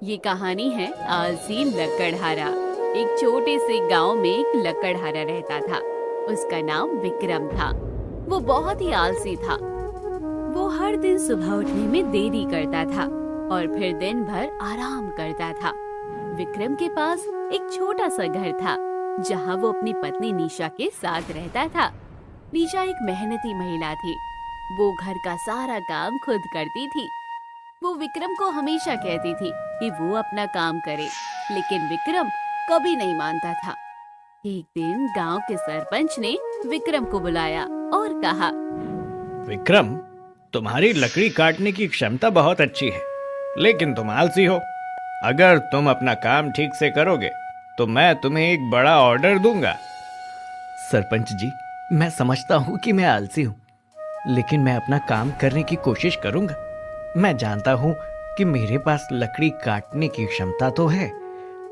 ये कहानी है आलसी लकड़हारा। एक छोटे से गांव में एक लकड़हारा रहता था। उसका नाम विक्रम था। वो बहुत ही आलसी था। वो हर दिन सुबह उठने में देरी करता था और फिर दिन भर आराम करता था। विक्रम के पास एक छोटा सा घर था जहाँ वो अपनी पत्नी निशा के साथ रहता था। निशा एक मेहनती महिला थी। वो घर का सारा काम खुद करती थी। वो विक्रम को हमेशा कहती थी कि वो अपना काम करे, लेकिन विक्रम कभी नहीं मानता था। एक दिन गांव के सरपंच ने विक्रम को बुलाया और कहा, विक्रम, तुम्हारी लकड़ी काटने की क्षमता बहुत अच्छी है, लेकिन तुम आलसी हो। अगर तुम अपना काम ठीक से करोगे तो मैं तुम्हें एक बड़ा ऑर्डर दूंगा। सरपंच जी, मैं समझता हूँ कि मैं आलसी हूँ, लेकिन मैं अपना काम करने की कोशिश करूंगा। मैं जानता हूँ कि मेरे पास लकड़ी काटने की क्षमता तो है,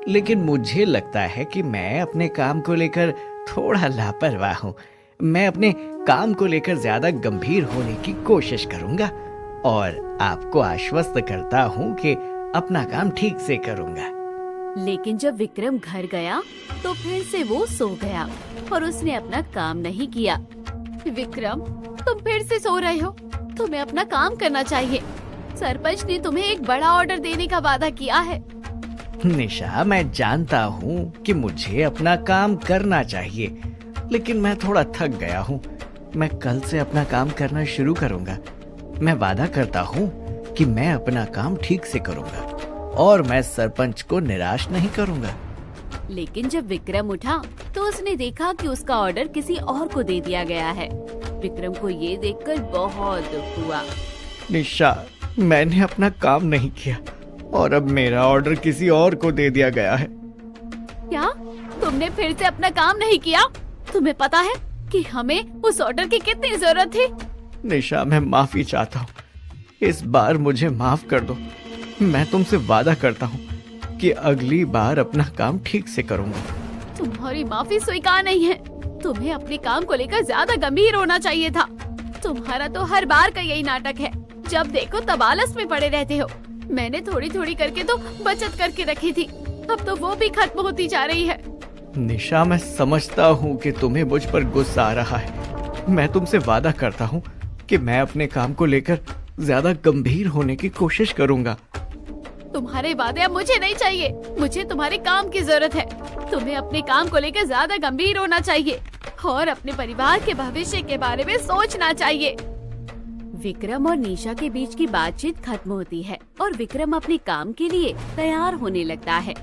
लेकिन मुझे लगता है कि मैं अपने काम को लेकर थोड़ा लापरवाह हूँ। मैं अपने काम को लेकर ज्यादा गंभीर होने की कोशिश करूंगा और आपको आश्वस्त करता हूँ कि अपना काम ठीक से करूंगा। लेकिन जब विक्रम घर गया तो फिर से वो सो गया और उसने अपना काम नहीं किया। विक्रम, तुम फिर से सो रहे हो। तुम्हें अपना काम करना चाहिए। सरपंच ने तुम्हें एक बड़ा ऑर्डर देने का वादा किया है। निशा, मैं जानता हूँ कि मुझे अपना काम करना चाहिए, लेकिन मैं थोड़ा थक गया हूँ। मैं कल से अपना काम करना शुरू करूंगा। मैं वादा करता हूँ कि मैं अपना काम ठीक से करूंगा और मैं सरपंच को निराश नहीं करूंगा। लेकिन जब विक्रम उठा तो उसने देखा कि उसका ऑर्डर किसी और को दे दिया गया है। विक्रम को ये देखकर बहुत दुख हुआ। निशा, मैंने अपना काम नहीं किया और अब मेरा ऑर्डर किसी और को दे दिया गया है। क्या तुमने फिर से अपना काम नहीं किया? तुम्हें पता है कि हमें उस ऑर्डर की कितनी जरूरत थी? निशा, मैं माफी चाहता हूँ। इस बार मुझे माफ कर दो। मैं तुमसे वादा करता हूँ कि अगली बार अपना काम ठीक से करूंगा। तुम्हारी माफी स्वीकार नहीं है। तुम्हें अपने काम को लेकर ज्यादा गंभीर होना चाहिए था। तुम्हारा तो हर बार का यही नाटक है। जब देखो तब आलस में पड़े रहते हो। मैंने थोड़ी थोड़ी करके तो बचत करके रखी थी, अब तो वो भी खत्म होती जा रही है। निशा, मैं समझता हूँ कि तुम्हें मुझ पर गुस्सा आ रहा है। मैं तुमसे वादा करता हूँ कि मैं अपने काम को लेकर ज्यादा गंभीर होने की कोशिश करूंगा। तुम्हारे वादे अब मुझे नहीं चाहिए। मुझे तुम्हारे काम की जरूरत है। तुम्हें अपने काम को लेकर ज्यादा गंभीर होना चाहिए और अपने परिवार के भविष्य के बारे में सोचना चाहिए। विक्रम और निशा के बीच की बातचीत खत्म होती है और विक्रम अपने काम के लिए तैयार होने लगता है।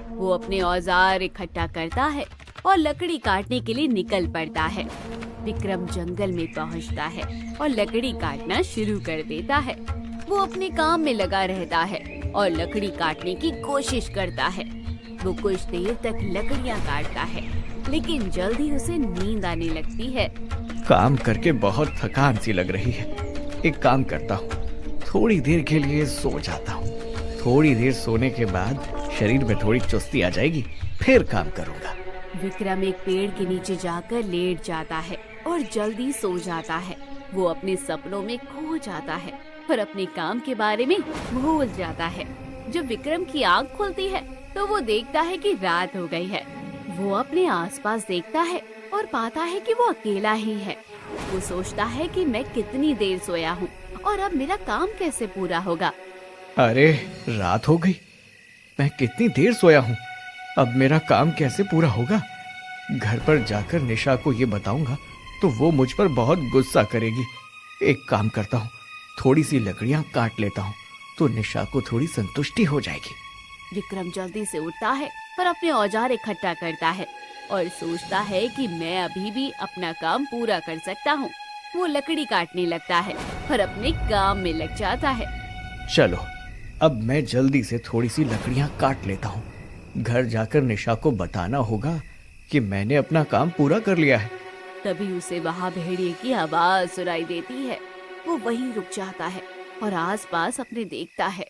वो अपने औजार इकट्ठा करता है और लकड़ी काटने के लिए निकल पड़ता है। विक्रम जंगल में पहुंचता है और लकड़ी काटना शुरू कर देता है। वो अपने काम में लगा रहता है और लकड़ी काटने की कोशिश करता है। वो कुछ देर तक लकड़ियाँ काटता है, लेकिन जल्द ही उसे नींद आने लगती है। काम करके बहुत थकान सी लग रही है। एक काम करता हूँ, थोड़ी देर के लिए सो जाता हूँ। थोड़ी देर सोने के बाद शरीर में थोड़ी चुस्ती आ जाएगी, फिर काम करूँगा। विक्रम एक पेड़ के नीचे जाकर लेट जाता है और जल्दी सो जाता है। वो अपने सपनों में खो जाता है और अपने काम के बारे में भूल जाता है। जब विक्रम की आँख खुलती है तो वो देखता है कि रात हो गई है। वो अपने आसपास देखता है और पाता है कि वो अकेला ही है। वो सोचता है कि मैं कितनी देर सोया हूँ और अब मेरा काम कैसे पूरा होगा। अरे, रात हो गई। मैं कितनी देर सोया हूँ। अब मेरा काम कैसे पूरा होगा। घर पर जाकर निशा को ये बताऊंगा तो वो मुझ पर बहुत गुस्सा करेगी। एक काम करता हूँ, थोड़ी सी लकड़ियाँ काट लेता हूँ तो निशा को थोड़ी संतुष्टि हो जाएगी। विक्रम जल्दी से उठता है और अपने औजार इकट्ठा करता है और सोचता है कि मैं अभी भी अपना काम पूरा कर सकता हूँ। वो लकड़ी काटने लगता है और अपने काम में लग जाता है। चलो, अब मैं जल्दी से थोड़ी सी लकड़ियाँ काट लेता हूँ। घर जाकर निशा को बताना होगा कि मैंने अपना काम पूरा कर लिया है। तभी उसे वहाँ भेड़िए की आवाज सुनाई देती है। वो वहीं रुक जाता है और आसपास अपने देखता है।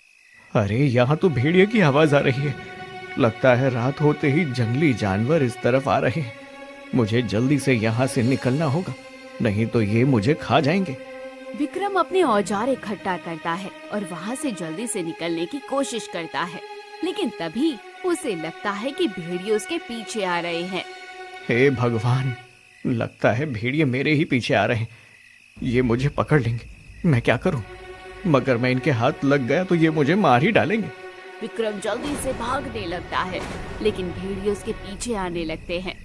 अरे, यहाँ तो भेड़िए की आवाज आ रही है। लगता है रात होते ही जंगली जानवर इस तरफ आ रहे हैं। मुझे जल्दी से यहाँ से निकलना होगा, नहीं तो ये मुझे खा जाएंगे। विक्रम अपने औजार इकट्ठा करता है और वहाँ से जल्दी से निकलने की कोशिश करता है, लेकिन तभी उसे लगता है कि भेड़िए उसके पीछे आ रहे हैं। हे भगवान, लगता है भेड़िए मेरे ही पीछे आ रहे हैं। ये मुझे पकड़ लेंगे, मैं क्या करूं? मगर मैं इनके हाथ लग गया तो ये मुझे मार ही डालेंगे। विक्रम जल्दी से भागने लगता है, लेकिन भेड़िए उसके पीछे आने लगते हैं।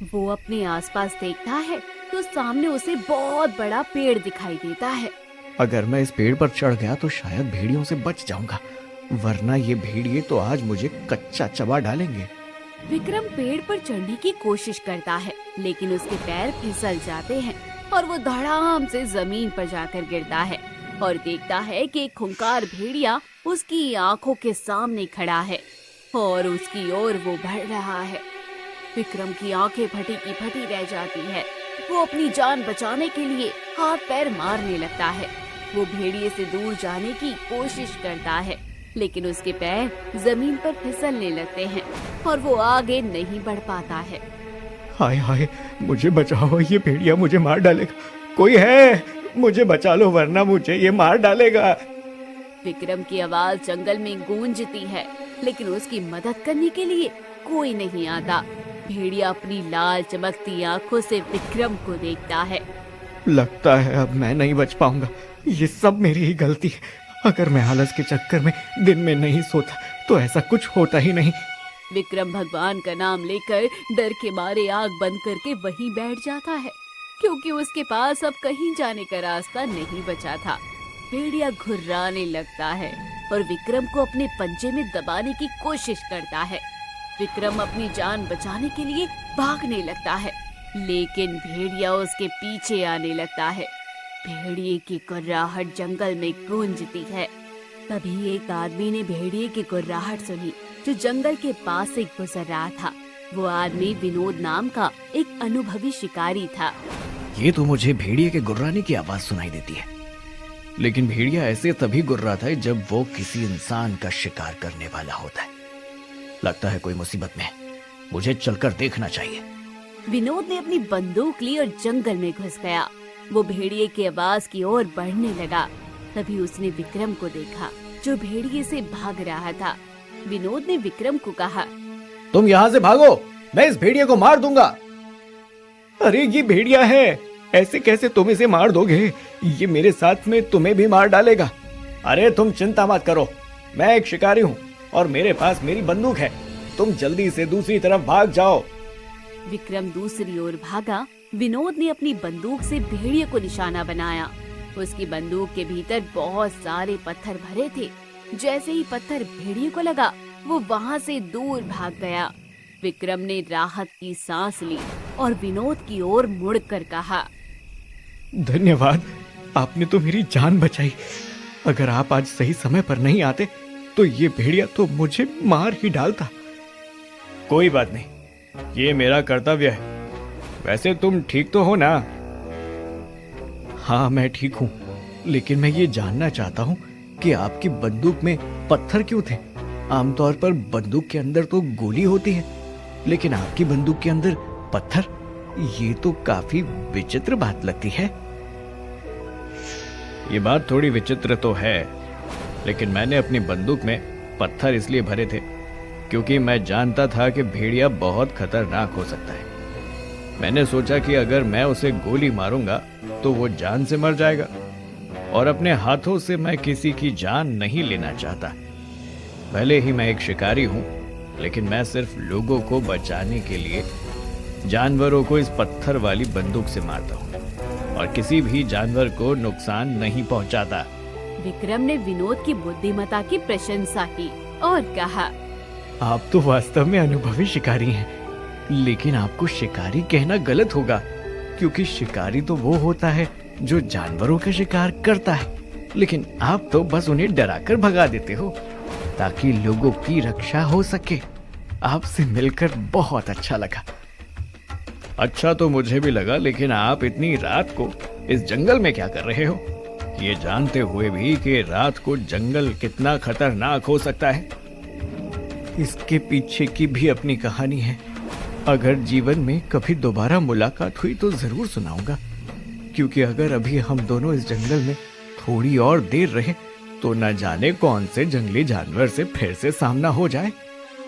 वो अपने आसपास देखता है तो सामने उसे बहुत बड़ा पेड़ दिखाई देता है। अगर मैं इस पेड़ पर चढ़ गया तो शायद भेड़ियों से बच जाऊंगा, वरना ये भेड़िए तो आज मुझे कच्चा चबा डालेंगे। विक्रम पेड़ पर चढ़ने की कोशिश करता है, लेकिन उसके पैर फिसल जाते हैं और वो धड़ाम से जमीन पर जाकर गिरता है और देखता है कि एक खूंखार भेड़िया उसकी आंखों के सामने खड़ा है और उसकी ओर वो बढ़ रहा है। विक्रम की आंखें फटी की फटी रह जाती है। वो अपनी जान बचाने के लिए हाथ पैर मारने लगता है। वो भेड़िए से दूर जाने की कोशिश करता है, लेकिन उसके पैर जमीन पर फिसलने लगते हैं और वो आगे नहीं बढ़ पाता है। हाय हाय, मुझे बचाओ, ये भेड़िया मुझे मार डालेगा। कोई है, मुझे बचा लो वरना मुझे ये मार डालेगा। विक्रम की आवाज जंगल में गूंजती है, लेकिन उसकी मदद करने के लिए कोई नहीं आता। भेड़िया अपनी लाल चमकती आंखों से विक्रम को देखता है। लगता है अब मैं नहीं बच पाऊंगा, ये सब मेरी ही गलती है। अगर मैं आलस के चक्कर में दिन में नहीं सोता तो ऐसा कुछ होता ही नहीं। विक्रम भगवान का नाम लेकर डर के मारे आंख बंद करके वहीं बैठ जाता है, क्योंकि उसके पास अब कहीं जाने का रास्ता नहीं बचा था। भेड़िया घुर्राने लगता है और विक्रम को अपने पंजे में दबाने की कोशिश करता है। विक्रम अपनी जान बचाने के लिए भागने लगता है, लेकिन भेड़िया उसके पीछे आने लगता है। भेड़िए की कुर्राहट जंगल में गूंजती है। तभी एक आदमी ने भेड़िए की कुर्राहट सुनी, जो जंगल के पास से गुजर रहा था। वो आदमी विनोद नाम का एक अनुभवी शिकारी था। ये तो मुझे भेड़िए के गुर्राने की आवाज सुनाई देती है, लेकिन भेड़िया ऐसे तभी गुर्राता है जब वो किसी इंसान का शिकार करने वाला होता है। लगता है कोई मुसीबत में है, मुझे चलकर देखना चाहिए। विनोद ने अपनी बंदूक ली और जंगल में घुस गया। वो भेड़िए की आवाज की ओर बढ़ने लगा। तभी उसने विक्रम को देखा, जो भेड़िए से भाग रहा था। विनोद ने विक्रम को कहा, तुम यहाँ से भागो, मैं इस भेड़िए को मार दूंगा। अरे ये भेड़िया है, ऐसे कैसे तुम इसे मार दोगे? ये मेरे साथ में तुम्हें भी मार डालेगा। अरे तुम चिंता मत करो, मैं एक शिकारी हूँ और मेरे पास मेरी बंदूक है। तुम जल्दी से दूसरी तरफ भाग जाओ। विक्रम दूसरी ओर भागा। विनोद ने अपनी बंदूक से भेड़िए को निशाना बनाया। उसकी बंदूक के भीतर बहुत सारे पत्थर भरे थे। जैसे ही पत्थर भेड़िए को लगा, वो वहाँ से दूर भाग गया। विक्रम ने राहत की सांस ली और विनोद की ओर मुड़कर कहा, धन्यवाद, आपने तो मेरी जान बचाई। अगर आप आज सही समय पर नहीं आते तो ये भेड़िया तो मुझे मार ही डालता। कोई बात नहीं, ये मेरा कर्तव्य है। वैसे तुम ठीक तो हो ना? हाँ मैं ठीक हूँ, लेकिन मैं ये जानना चाहता हूँ कि आपकी बंदूक में पत्थर क्यों थे? आमतौर पर बंदूक के अंदर तो गोली होती है, लेकिन आपकी बंदूक के अंदर पत्थर, ये तो काफी विचित्र बात लगती है। ये बात थोड़ी विचित्र तो है, लेकिन मैंने अपनी बंदूक में पत्थर इसलिए भरे थे क्योंकि मैं जानता था कि भेड़िया बहुत खतरनाक हो सकता है। मैंने सोचा कि अगर मैं उसे गोली मारूंगा तो वो जान से मर जाएगा, और अपने हाथों से मैं किसी की जान नहीं लेना चाहता। भले ही मैं एक शिकारी हूं, लेकिन मैं सिर्फ लोगों को बचाने के लिए जानवरों को इस पत्थर वाली बंदूक से मारता हूं और किसी भी जानवर को नुकसान नहीं पहुंचाता। विक्रम ने विनोद की बुद्धिमत्ता की प्रशंसा की और कहा, आप तो वास्तव में अनुभवी शिकारी हैं, लेकिन आपको शिकारी कहना गलत होगा, क्योंकि शिकारी तो वो होता है जो जानवरों का शिकार करता है, लेकिन आप तो बस उन्हें डराकर भगा देते हो ताकि लोगों की रक्षा हो सके। आपसे मिलकर बहुत अच्छा लगा। अच्छा तो मुझे भी लगा, लेकिन आप इतनी रात को इस जंगल में क्या कर रहे हो, ये जानते हुए भी कि रात को जंगल कितना खतरनाक हो सकता है? इसके पीछे की भी अपनी कहानी है। अगर जीवन में कभी दोबारा मुलाकात हुई तो जरूर सुनाऊंगा, क्योंकि अगर अभी हम दोनों इस जंगल में थोड़ी और देर रहे तो न जाने कौन से जंगली जानवर से फिर से सामना हो जाए।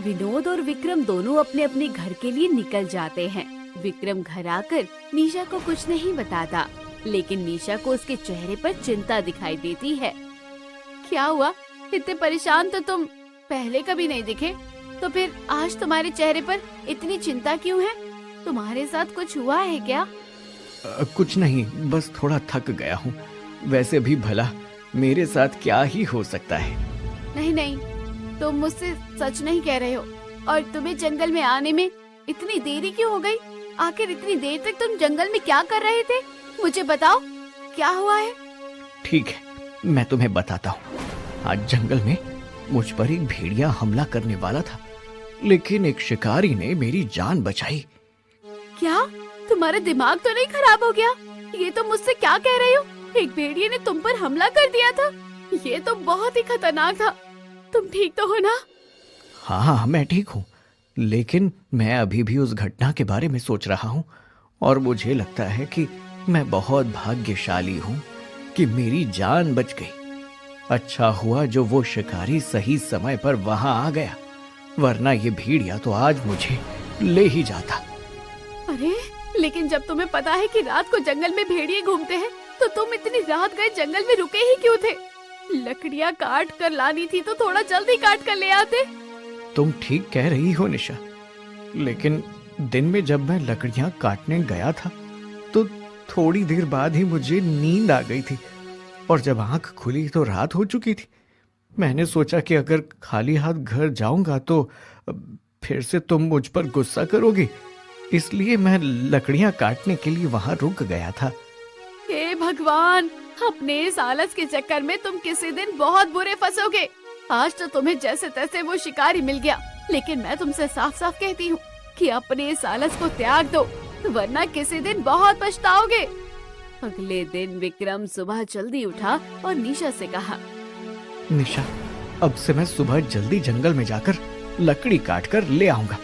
विनोद और विक्रम दोनों अपने अपने घर के लिए निकल जाते हैं। विक्रम घर आकर निशा को कुछ नहीं बताता, लेकिन निशा को उसके चेहरे पर चिंता दिखाई देती है। क्या हुआ? इतने परेशान तो तुम पहले कभी नहीं दिखे, तो फिर आज तुम्हारे चेहरे पर इतनी चिंता क्यों है? तुम्हारे साथ कुछ हुआ है क्या? कुछ नहीं, बस थोड़ा थक गया हूँ। वैसे भी भला मेरे साथ क्या ही हो सकता है। नहीं नहीं, तुम मुझसे सच नहीं कह रहे हो। और तुम्हें जंगल में आने में इतनी देरी क्यों हो गई? आखिर इतनी देर तक तुम जंगल में क्या कर रहे थे? मुझे बताओ, क्या हुआ है? ठीक है, मैं तुम्हें बताता हूँ। आज जंगल में मुझ पर एक भेड़िया हमला करने वाला था, लेकिन एक शिकारी ने मेरी जान बचाई। क्या तुम्हारा दिमाग तो नहीं खराब हो गया? ये तो मुझसे क्या कह रहे हो? एक भेड़िए ने तुम पर हमला कर दिया था। ये तो बहुत ही खतरनाक था। तुम ठीक तो हो ना? हाँ, मैं ठीक हूँ, लेकिन मैं अभी भी उस घटना के बारे में सोच रहा हूँ और मुझे लगता है कि मैं बहुत भाग्यशाली हूँ कि मेरी जान बच गई। अच्छा हुआ जो वो शिकारी सही समय पर वहां आ गया, वरना ये भेड़िया तो आज मुझे ले ही जाता। अरे, लेकिन जब तुम्हें पता है कि रात को जंगल में भेड़िए घूमते हैं, तो तुम इतनी रात गए जंगल में रुके ही क्यों थे? लकड़ियाँ काट कर लानी थी तो थोड़ा जल्दी काट कर ले आते। तुम ठीक कह रही हो निशा, लेकिन दिन में जब मैं लकड़ियाँ काटने गया था तो थोड़ी देर बाद ही मुझे नींद आ गई थी, और जब आंख खुली तो रात हो चुकी थी। मैंने सोचा कि अगर खाली हाथ घर जाऊंगा तो फिर से तुम मुझ पर गुस्सा करोगी, इसलिए मैं लकड़ियां काटने के लिए वहां रुक गया था। हे भगवान, अपने इस आलस के चक्कर में तुम किसी दिन बहुत बुरे फंसोगे। आज तो तुम्हें जैसे तैसे वो शिकारी मिल गया, लेकिन मैं तुमसे साफ साफ कहती हूँ कि अपने इस आलस को त्याग दो, वरना किसी दिन बहुत पछताओगे। अगले दिन विक्रम सुबह जल्दी उठा और निशा से कहा, निशा, अब से मैं सुबह जल्दी जंगल में जाकर लकड़ी काट कर ले आऊंगा।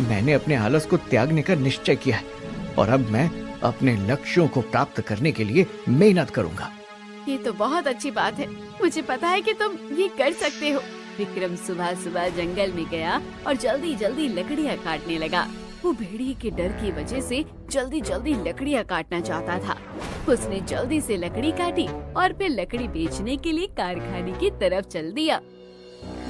मैंने अपने आलस को त्यागने का निश्चय किया है और अब मैं अपने लक्ष्यों को प्राप्त करने के लिए मेहनत करूंगा। ये तो बहुत अच्छी बात है, मुझे पता है कि तुम ये कर सकते हो। विक्रम सुबह सुबह जंगल में गया और जल्दी जल्दी लकड़ियाँ काटने लगा। वो भेड़िए के डर की वजह से जल्दी जल्दी लकड़ियाँ काटना चाहता था। उसने जल्दी से लकड़ी काटी और फिर लकड़ी बेचने के लिए कारखाने की तरफ चल दिया।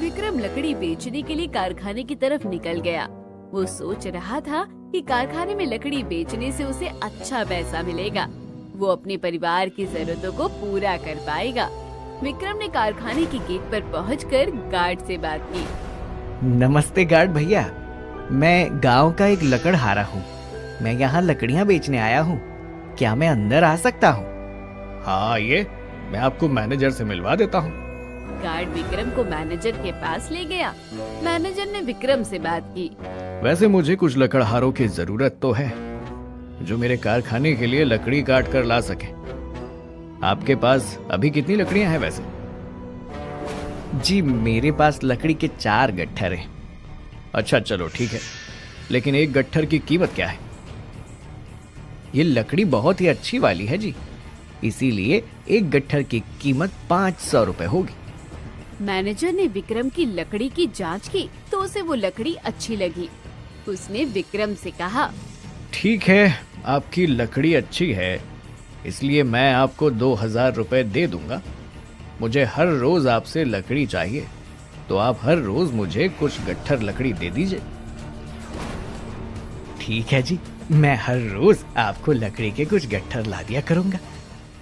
विक्रम लकड़ी बेचने के लिए कारखाने की तरफ निकल गया। वो सोच रहा था कि कारखाने में लकड़ी बेचने से उसे अच्छा पैसा मिलेगा, वो अपने परिवार की जरूरतों को पूरा कर पाएगा। विक्रम ने कारखाने की गेट पर पहुंचकर गार्ड से बात की। नमस्ते गार्ड भैया, मैं गांव का एक लकड़हारा हूँ। मैं यहाँ लकड़ियाँ बेचने आया हूँ, क्या मैं अंदर आ सकता हूँ? हाँ आइए, मैं आपको मैनेजर से मिलवा देता हूँ। गार्ड विक्रम को मैनेजर के पास ले गया। मैनेजर ने विक्रम से बात की। वैसे मुझे कुछ लकड़हारों की जरूरत तो है जो मेरे कारखाने के लिए लकड़ी काट कर ला सके। आपके पास अभी कितनी लकड़ियां हैं वैसे? जी मेरे पास लकड़ी के 4 गट्ठर हैं। अच्छा चलो ठीक है, लेकिन एक गट्ठर की कीमत क्या है? ये लकड़ी बहुत ही अच्छी वाली है जी, इसीलिए एक गट्ठर की कीमत 500 रुपए होगी। मैनेजर ने विक्रम की लकड़ी की जांच की तो उसे वो लकड़ी अच्छी लगी। उसने विक्रम से कहा, ठीक है, आपकी लकड़ी अच्छी है, इसलिए मैं आपको 2000 रुपए दे दूंगा। मुझे हर रोज आपसे लकड़ी चाहिए, तो आप हर रोज मुझे कुछ गट्ठर लकड़ी दे दीजिए। ठीक है जी, मैं हर रोज आपको लकड़ी के कुछ गट्ठर ला दिया करूंगा,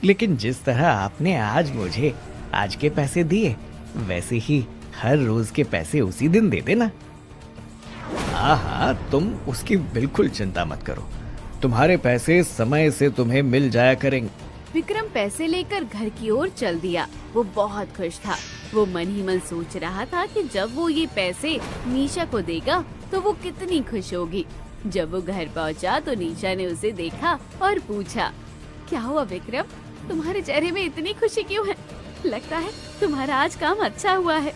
लेकिन जिस तरह आपने आज मुझे आज के पैसे दिए, वैसे ही हर रोज के पैसे उसी दिन दे देना। हाँ हाँ, तुम उसकी बिल्कुल चिंता मत करो, तुम्हारे पैसे समय से तुम्हें मिल जाया करेंगे। विक्रम पैसे लेकर घर की ओर चल दिया। वो बहुत खुश था। वो मन ही मन सोच रहा था कि जब वो ये पैसे निशा को देगा तो वो कितनी खुश होगी। जब वो घर पहुंचा तो निशा ने उसे देखा और पूछा, क्या हुआ विक्रम, तुम्हारे चेहरे में इतनी खुशी क्यों है? लगता है तुम्हारा आज काम अच्छा हुआ है।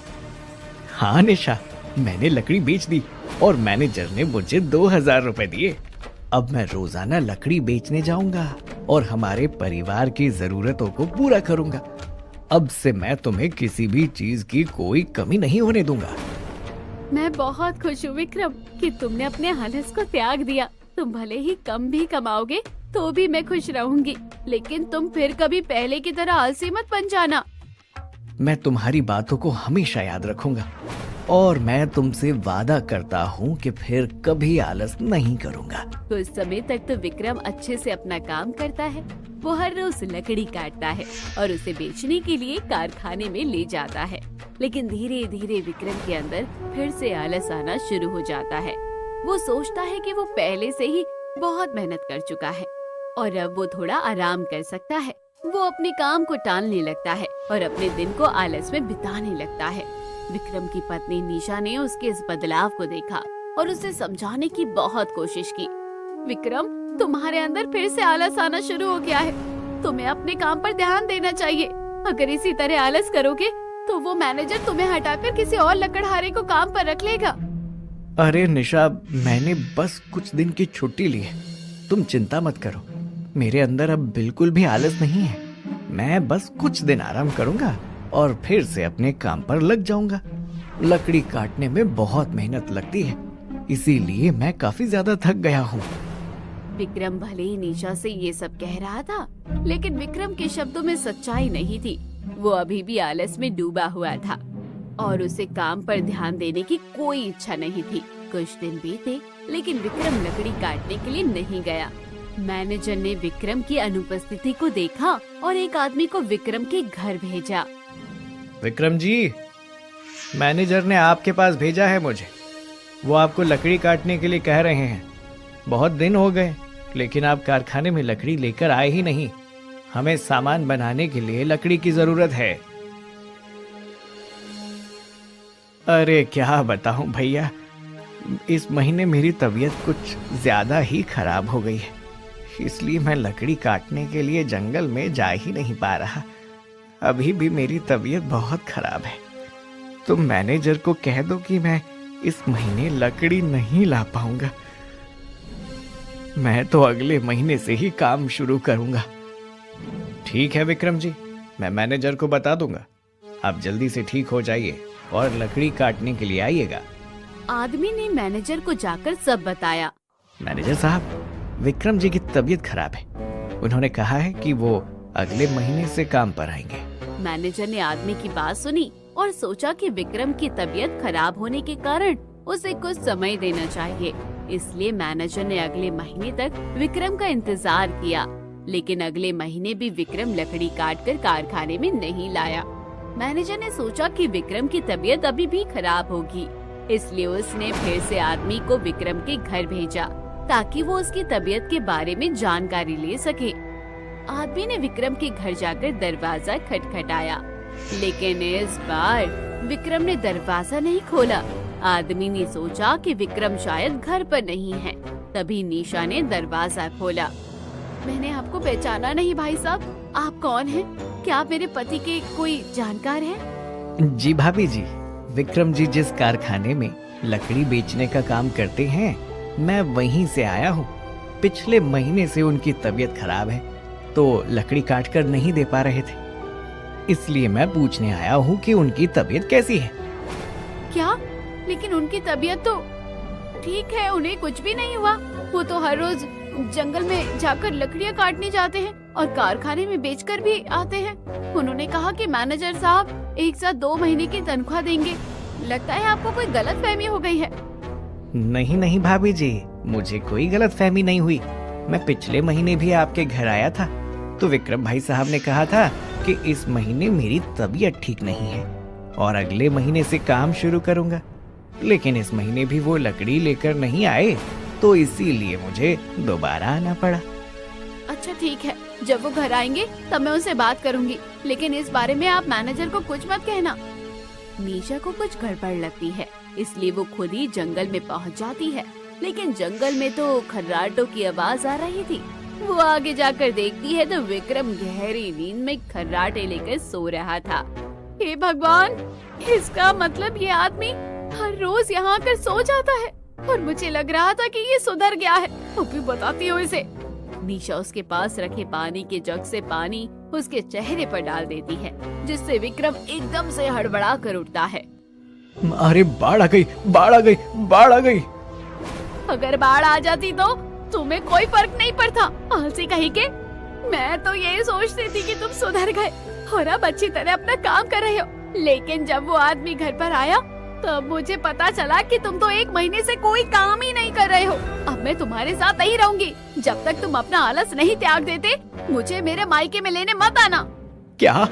हाँ निशा, मैंने लकड़ी बेच दी और मैनेजर ने मुझे 2000 रुपए दिए। अब मैं रोजाना लकड़ी बेचने जाऊंगा और हमारे परिवार की जरूरतों को पूरा करूंगा। अब से मैं तुम्हें किसी भी चीज की कोई कमी नहीं होने दूंगा। मैं बहुत खुश हूँ विक्रम कि तुमने अपने आलस को त्याग दिया। तुम भले ही कम भी कमाओगे तो भी मैं खुश रहूंगी, लेकिन तुम फिर कभी पहले की तरह आलसी मत बन जाना। मैं तुम्हारी बातों को हमेशा याद रखूंगा और मैं तुमसे वादा करता हूँ कि फिर कभी आलस नहीं करूँगा। कुछ समय तक तो विक्रम अच्छे से अपना काम करता है। वो हर रोज लकड़ी काटता है और उसे बेचने के लिए कारखाने में ले जाता है। लेकिन धीरे धीरे विक्रम के अंदर फिर से आलस आना शुरू हो जाता है। वो सोचता है कि वो पहले से ही बहुत मेहनत कर चुका है और अब वो थोड़ा आराम कर सकता है। वो अपने काम को टालने लगता है और अपने दिन को आलस में बिताने लगता है। विक्रम की पत्नी निशा ने उसके इस बदलाव को देखा और उसे समझाने की बहुत कोशिश की। विक्रम, तुम्हारे अंदर फिर से आलस आना शुरू हो गया है। तुम्हें अपने काम पर ध्यान देना चाहिए। अगर इसी तरह आलस करोगे तो वो मैनेजर तुम्हें हटाकर किसी और लकड़हारे को काम पर रख लेगा। अरे निशा, मैंने बस कुछ दिन की छुट्टी ली है, तुम चिंता मत करो। मेरे अंदर अब बिल्कुल भी आलस नहीं है। मैं बस कुछ दिन आराम करूंगा और फिर से अपने काम पर लग जाऊंगा। लकड़ी काटने में बहुत मेहनत लगती है, इसीलिए मैं काफी ज्यादा थक गया हूँ। विक्रम भले ही निशा से ये सब कह रहा था, लेकिन विक्रम के शब्दों में सच्चाई नहीं थी। वो अभी भी आलस में डूबा हुआ था और उसे काम पर ध्यान देने की कोई इच्छा नहीं थी। कुछ दिन बीते, लेकिन विक्रम लकड़ी काटने के लिए नहीं गया। मैनेजर ने विक्रम की अनुपस्थिति को देखा और एक आदमी को विक्रम के घर भेजा। विक्रम जी, मैनेजर ने आपके पास भेजा है मुझे। वो आपको लकड़ी काटने के लिए कह रहे हैं। बहुत दिन हो गए, लेकिन आप कारखाने में लकड़ी लेकर आए ही नहीं। हमें सामान बनाने के लिए लकड़ी की जरूरत है। अरे क्या बताऊं भैया, इस महीने मेरी तबीयत कुछ ज्यादा ही खराब हो गई है, इसलिए मैं लकड़ी काटने के लिए जंगल में जा ही नहीं पा रहा। अभी भी मेरी तबीयत बहुत खराब है। तुम मैनेजर को कह दो कि मैं इस महीने लकड़ी नहीं ला पाऊंगा। मैं तो अगले महीने से ही काम शुरू करूंगा। ठीक है विक्रम जी, मैं मैनेजर को बता दूंगा। आप जल्दी से ठीक हो जाइए और लकड़ी काटने के लिए आइएगा। आदमी ने मैनेजर को जाकर सब बताया। मैनेजर साहब, विक्रम जी की तबीयत खराब है। उन्होंने कहा है कि वो अगले महीने से काम पर आएंगे। मैनेजर ने आदमी की बात सुनी और सोचा कि विक्रम की तबीयत खराब होने के कारण उसे कुछ समय देना चाहिए। इसलिए मैनेजर ने अगले महीने तक विक्रम का इंतजार किया, लेकिन अगले महीने भी विक्रम लकड़ी काटकर कारखाने में नहीं लाया। मैनेजर ने सोचा कि विक्रम की तबीयत अभी भी खराब होगी, इसलिए उसने फिर से आदमी को विक्रम के घर भेजा ताकि वो उसकी तबीयत के बारे में जानकारी ले सके। आदमी ने विक्रम के घर जाकर दरवाजा खटखटाया, लेकिन इस बार विक्रम ने दरवाजा नहीं खोला। आदमी ने सोचा कि विक्रम शायद घर पर नहीं है। तभी निशा ने दरवाजा खोला। मैंने आपको पहचाना नहीं भाई साहब, आप कौन हैं? क्या आप मेरे पति के कोई जानकार हैं? जी भाभी जी, विक्रम जी जिस कारखाने में लकड़ी बेचने का काम करते हैं, मैं वहीं से आया हूँ। पिछले महीने से उनकी तबीयत खराब है, तो लकड़ी काट कर नहीं दे पा रहे थे, इसलिए मैं पूछने आया हूँ कि उनकी तबीयत कैसी है। क्या? लेकिन उनकी तबीयत तो ठीक है, उन्हें कुछ भी नहीं हुआ। वो तो हर रोज जंगल में जाकर लकड़ियाँ काटने जाते हैं और कारखाने में बेचकर भी आते हैं। उन्होंने कहा कि मैनेजर साहब एक साथ 2 महीने की तनख्वाह देंगे। लगता है आपको कोई गलतफहमी हो गई है। नहीं नहीं भाभी जी, मुझे कोई गलतफहमी नहीं हुई। मैं पिछले महीने भी आपके घर आया था, तो विक्रम भाई साहब ने कहा था कि इस महीने मेरी तबीयत ठीक नहीं है और अगले महीने से काम शुरू करूंगा। लेकिन इस महीने भी वो लकड़ी लेकर नहीं आए, तो इसीलिए मुझे दोबारा आना पड़ा। अच्छा ठीक है, जब वो घर आएंगे तब मैं उनसे बात करूंगी, लेकिन इस बारे में आप मैनेजर को कुछ मत कहना। निशा को कुछ गड़बड़ लगती है, इसलिए वो खुद ही जंगल में पहुंच जाती है। लेकिन जंगल में तो खर्राटों की आवाज आ रही थी। वो आगे जाकर देखती है तो विक्रम गहरी नींद में खर्राटे लेकर सो रहा था। हे भगवान, इसका मतलब ये आदमी हर रोज यहाँ आकर सो जाता है और मुझे लग रहा था कि ये सुधर गया है। अभी बताती हूँ इसे। निशा उसके पास रखे पानी के जग से पानी उसके चेहरे पर डाल देती है, जिससे विक्रम एकदम से हड़बड़ा कर उठता है। अरे बाढ़ आ गई, बाढ़ आ गई, बाढ़ आ गई। अगर बाढ़ आ जाती तो तुम्हें कोई फर्क नहीं पड़ता, आलसी कहीं के। मैं तो यही सोचती थी कि तुम सुधर गए और अब अच्छी तरह अपना काम कर रहे हो, लेकिन जब वो आदमी घर पर आया तब मुझे पता चला कि तुम तो 1 महीने से कोई काम ही नहीं कर रहे हो। अब मैं तुम्हारे साथ नहीं रहूंगी जब तक तुम अपना आलस नहीं त्याग देते। मुझे मेरे मायके में लेने मत आना। क्या?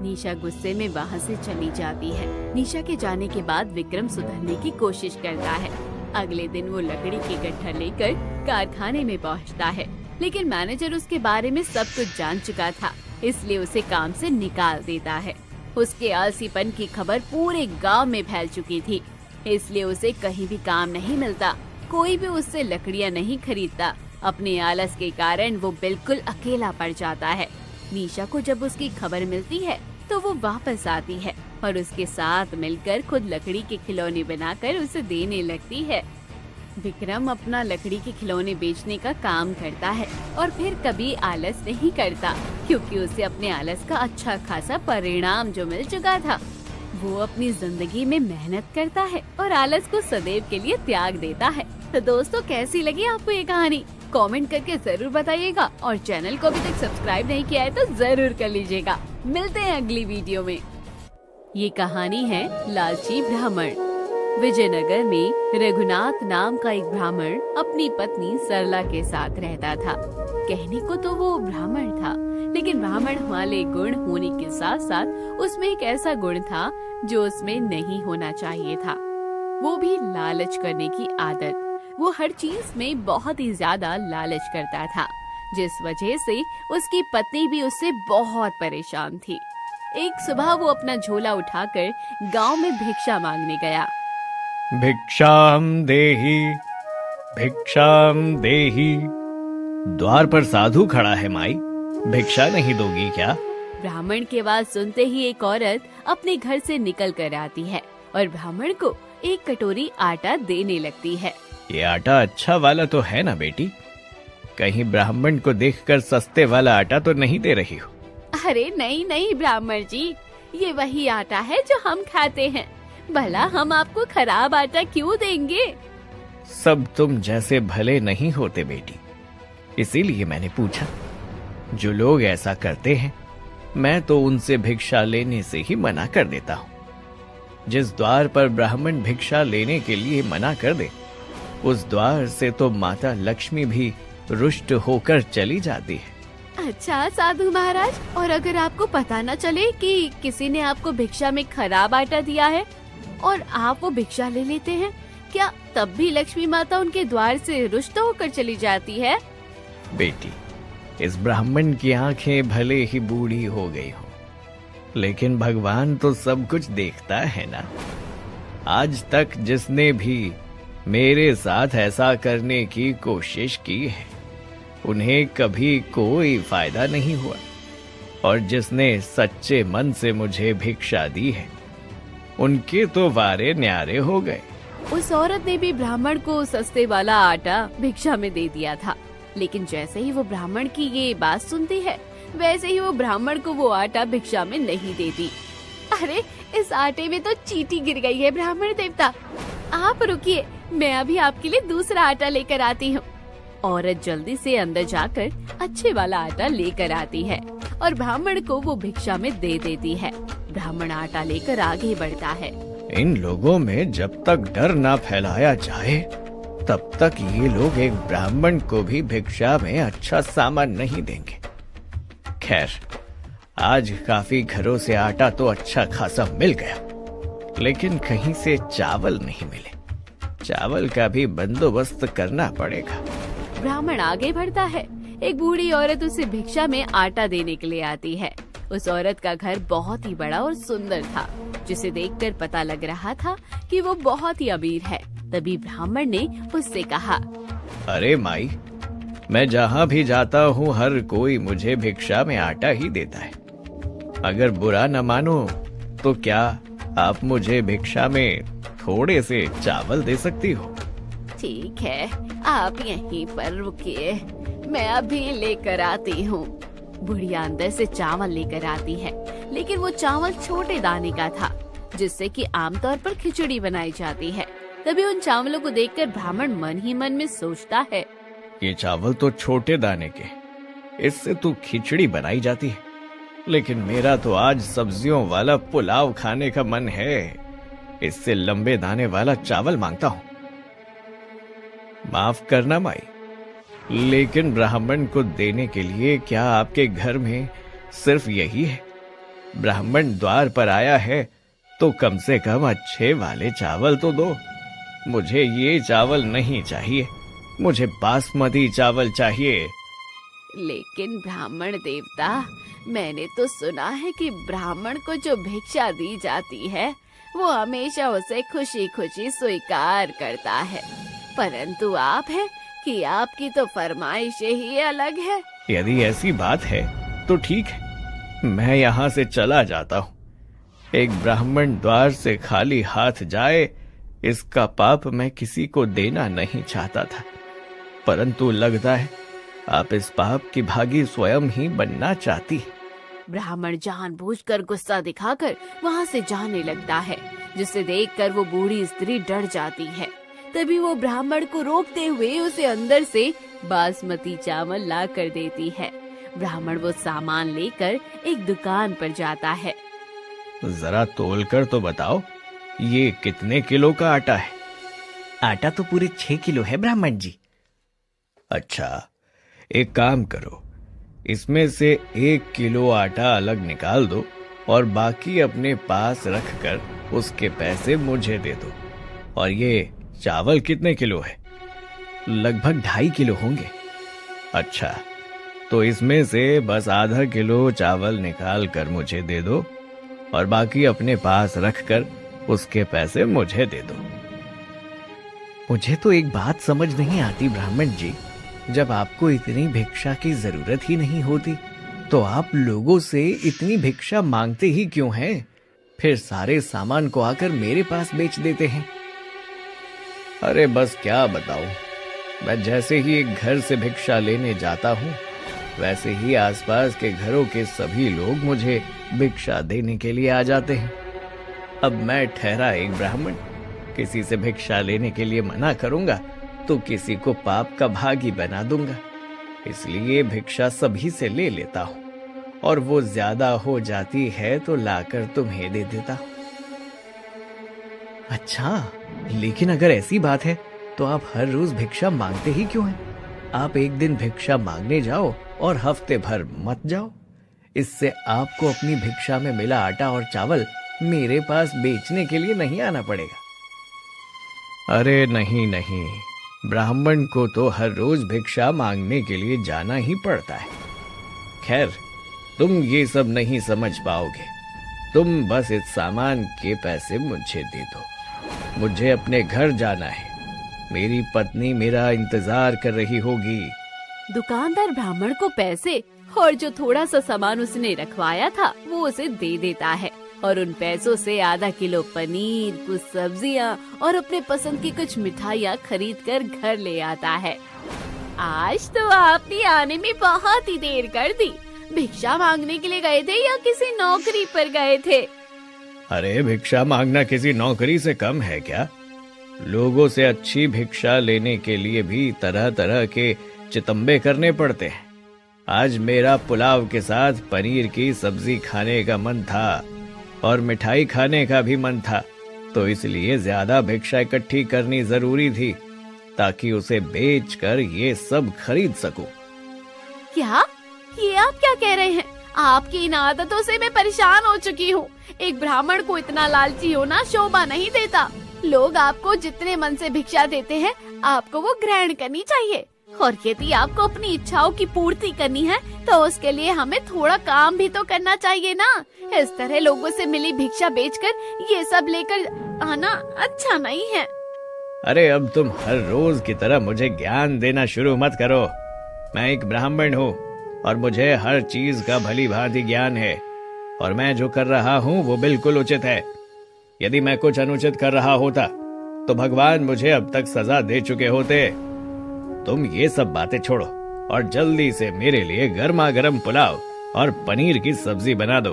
निशा गुस्से में वहाँ से चली जाती है। निशा के जाने के बाद विक्रम सुधरने की कोशिश करता है। अगले दिन वो लकड़ी के गट्ठर लेकर कारखाने में पहुँचता है, लेकिन मैनेजर उसके बारे में सब कुछ जान चुका था, इसलिए उसे काम से निकाल देता है। उसके आलसीपन की खबर पूरे गांव में फैल चुकी थी, इसलिए उसे कहीं भी काम नहीं मिलता, कोई भी उससे लकड़ियां नहीं खरीदता। अपने आलस के कारण वो बिल्कुल अकेला पड़ जाता है। निशा को जब उसकी खबर मिलती है तो वो वापस आती है और उसके साथ मिलकर खुद लकड़ी के खिलौने बनाकर उसे देने लगती है। विक्रम अपना लकड़ी के खिलौने बेचने का काम करता है और फिर कभी आलस नहीं करता, क्योंकि उसे अपने आलस का अच्छा खासा परिणाम जो मिल चुका था। वो अपनी जिंदगी में मेहनत करता है और आलस को सदैव के लिए त्याग देता है। तो दोस्तों, कैसी लगी आपको ये कहानी? कमेंट करके जरूर बताइएगा और चैनल को अभी तक सब्सक्राइब नहीं किया है तो जरूर कर लीजिएगा। मिलते हैं अगली वीडियो में। ये कहानी है लालची ब्राह्मण। विजयनगर में रघुनाथ नाम का एक ब्राह्मण अपनी पत्नी सरला के साथ रहता था। कहने को तो वो ब्राह्मण था, लेकिन ब्राह्मण वाले गुण होने के साथ साथ उसमें एक ऐसा गुण था जो उसमें नहीं होना चाहिए था, वो भी लालच करने की आदत। वो हर चीज में बहुत ही ज्यादा लालच करता था, जिस वजह से उसकी पत्नी भी उससे बहुत परेशान थी। एक सुबह वो अपना झोला उठाकर गांव में भिक्षा मांगने गया। भिक्षाम देहि, भिक्षाम देहि। द्वार पर साधु खड़ा है माई, भिक्षा नहीं दोगी क्या? ब्राह्मण की आवाज सुनते ही एक औरत अपने घर से निकल कर आती है और ब्राह्मण को एक कटोरी आटा देने लगती है। ये आटा अच्छा वाला तो है ना बेटी? कहीं ब्राह्मण को देखकर सस्ते वाला आटा तो नहीं दे रही हो? अरे नहीं नहीं ब्राह्मण जी, ये वही आटा है जो हम खाते हैं, भला हम आपको खराब आटा क्यों देंगे? सब तुम जैसे भले नहीं होते बेटी, इसीलिए मैंने पूछा। जो लोग ऐसा करते हैं मैं तो उनसे भिक्षा लेने से ही मना कर देता हूँ। जिस द्वार पर ब्राह्मण भिक्षा लेने के लिए मना कर दे, उस द्वार से तो माता लक्ष्मी भी रुष्ट होकर चली जाती है। अच्छा साधु महाराज, और अगर आपको पता न चले कि किसी ने आपको भिक्षा में खराब आटा दिया है और आप वो भिक्षा ले लेते हैं, क्या तब भी लक्ष्मी माता उनके द्वार से रुष्ट होकर चली जाती है? बेटी, इस ब्राह्मण की आंखें भले ही बूढ़ी हो गई हो, लेकिन भगवान तो सब कुछ देखता है ना। आज तक जिसने भी मेरे साथ ऐसा करने की कोशिश की है, उन्हें कभी कोई फायदा नहीं हुआ, और जिसने सच्चे मन से मुझे भिक्षा दी है, उनके तो वारे न्यारे हो गए। उस औरत ने भी ब्राह्मण को सस्ते वाला आटा भिक्षा में दे दिया था, लेकिन जैसे ही वो ब्राह्मण की ये बात सुनती है, वैसे ही वो ब्राह्मण को वो आटा भिक्षा में नहीं देती। अरे इस आटे में तो चींटी गिर गई है ब्राह्मण देवता, आप रुकिए, मैं अभी आपके लिए दूसरा आटा लेकर आती हूँ। औरत जल्दी से अंदर जाकर अच्छे वाला आटा लेकर आती है और ब्राह्मण को वो भिक्षा में दे देती है। ब्राह्मण आटा लेकर आगे बढ़ता है। इन लोगों में जब तक डर ना फैलाया जाए, तब तक ये लोग एक ब्राह्मण को भी भिक्षा में अच्छा सामान नहीं देंगे। खैर, आज काफी घरों से आटा तो अच्छा खासा मिल गया, लेकिन कहीं से चावल नहीं मिले। चावल का भी बंदोबस्त करना पड़ेगा। ब्राह्मण आगे बढ़ता है। एक बूढ़ी औरत उसे भिक्षा में आटा देने के लिए आती है। उस औरत का घर बहुत ही बड़ा और सुंदर था, जिसे देखकर पता लग रहा था कि वो बहुत ही अमीर है। तभी ब्राह्मण ने उससे कहा, अरे माई, मैं जहाँ भी जाता हूँ हर कोई मुझे भिक्षा में आटा ही देता है। अगर बुरा न मानो तो क्या आप मुझे भिक्षा में थोड़े से चावल दे सकती हो? ठीक है, आप यहीं पर रुकिए, मैं अभी लेकर आती हूँ। बुढ़िया अंदर से चावल लेकर आती है, लेकिन वो चावल छोटे दाने का था, जिससे कि आमतौर पर खिचड़ी बनाई जाती है। तभी उन चावलों को देखकर ब्राह्मण मन ही मन में सोचता है, ये चावल तो छोटे दाने के, इससे तो खिचड़ी बनाई जाती है, लेकिन मेरा तो आज सब्जियों वाला पुलाव खाने का मन है, इससे लंबे दाने वाला चावल मांगता हूं। माफ करना माई, लेकिन ब्राह्मण को देने के लिए क्या आपके घर में सिर्फ यही है? ब्राह्मण द्वार पर आया है तो कम से कम अच्छे वाले चावल तो दो। मुझे ये चावल नहीं चाहिए, मुझे बासमती चावल चाहिए। लेकिन ब्राह्मण देवता, मैंने तो सुना है कि ब्राह्मण को जो भिक्षा दी जाती है वो हमेशा उसे खुशी खुशी स्वीकार करता है, परंतु आप है कि आपकी तो फरमाइशें ही अलग है। यदि ऐसी बात है तो ठीक है, मैं यहाँ से चला जाता हूँ। एक ब्राह्मण द्वार से खाली हाथ जाए, इसका पाप मैं किसी को देना नहीं चाहता था, परंतु लगता है आप इस पाप की भागी स्वयं ही बनना चाहती है। ब्राह्मण जानबूझकर गुस्सा दिखाकर वहाँ से जाने लगता है, जिसे देखकर वो बूढ़ी स्त्री डर जाती है। तभी वो ब्राह्मण को रोकते हुए उसे अंदर से बासमती चावल ला कर देती है। ब्राह्मण वो सामान लेकर एक दुकान पर जाता है। जरा तोल कर तो बताओ, ये कितने किलो का आटा है? आटा तो पूरे 6 किलो है ब्राह्मण जी। अच्छा, एक काम करो, इसमें से 1 किलो आटा अलग निकाल दो और बाकी अपने पास रखकर उसके पैसे मुझे दे दो। और ये चावल कितने किलो है? लगभग 2.5 किलो होंगे। अच्छा, तो इसमें से बस आधा किलो चावल निकाल कर मुझे दे दो और बाकी अपने पास रखकर उसके पैसे मुझे दे दो। मुझे तो एक बात समझ नहीं आती ब्राह्मण जी, जब आपको इतनी भिक्षा की जरूरत ही नहीं होती तो आप लोगों से इतनी भिक्षा मांगते ही क्यों हैं? फिर सारे सामान को आकर मेरे पास बेच देते हैं। अरे बस क्या बताऊं, मैं जैसे ही एक घर से भिक्षा लेने जाता हूं, वैसे ही आसपास के घरों के सभी लोग मुझे भिक्षा देने के लिए आ जाते हैं। अब मैं ठहरा एक ब्राह्मण, किसी से भिक्षा लेने के लिए मना करूंगा तो किसी को पाप का भागी बना दूंगा, इसलिए भिक्षा सभी से ले लेता हूं और वो ज्यादा हो जाती है तो लाकर तुम्हें दे देता हूं। अच्छा, लेकिन अगर ऐसी बात है तो आप हर रोज भिक्षा मांगते ही क्यों हैं? आप एक दिन भिक्षा मांगने जाओ और हफ्ते भर मत जाओ। इससे आपको अपनी भिक्षा में मिला आटा और चावल मेरे पास बेचने के लिए नहीं आना पड़ेगा। अरे नहीं नहीं, ब्राह्मण को तो हर रोज भिक्षा मांगने के लिए जाना ही पड़ता है। खैर, तुम ये सब नहीं समझ पाओगे, तुम बस इस सामान के पैसे मुझे दे दो। मुझे अपने घर जाना है, मेरी पत्नी मेरा इंतजार कर रही होगी। दुकानदार ब्राह्मण को पैसे और जो थोड़ा सा सामान उसने रखवाया था वो उसे दे देता है और उन पैसों से आधा किलो पनीर, कुछ सब्जियां और अपने पसंद की कुछ मिठाइयाँ खरीद कर घर ले आता है। आज तो आपने आने में बहुत ही देर कर दी। भिक्षा मांगने के लिए गए थे या किसी नौकरी पर गए थे? अरे भिक्षा मांगना किसी नौकरी से कम है क्या? लोगों से अच्छी भिक्षा लेने के लिए भी तरह तरह के चितंबे करने पड़ते हैं। आज मेरा पुलाव के साथ पनीर की सब्जी खाने का मन था और मिठाई खाने का भी मन था, तो इसलिए ज्यादा भिक्षा इकट्ठी करनी जरूरी थी ताकि उसे बेचकर ये सब खरीद सकूं। क्या? ये आप क्या कह रहे हैं? आपकी इन आदतों से मैं परेशान हो चुकी हूँ। एक ब्राह्मण को इतना लालची होना शोभा नहीं देता। लोग आपको जितने मन से भिक्षा देते हैं, आपको वो ग्रहण करनी चाहिए। और यदि आपको अपनी इच्छाओं की पूर्ति करनी है तो उसके लिए हमें थोड़ा काम भी तो करना चाहिए ना। इस तरह लोगों से मिली भिक्षा बेचकर ये सब लेकर आना अच्छा नहीं है। अरे अब तुम हर रोज की तरह मुझे ज्ञान देना शुरू मत करो। मैं एक ब्राह्मण हूँ और मुझे हर चीज का भली भांति ज्ञान है और मैं जो कर रहा हूँ वो बिल्कुल उचित है। यदि मैं कुछ अनुचित कर रहा होता तो भगवान मुझे अब तक सजा दे चुके होते। तुम ये सब बातें छोड़ो और जल्दी से मेरे लिए गर्मा गर्म पुलाव और पनीर की सब्जी बना दो।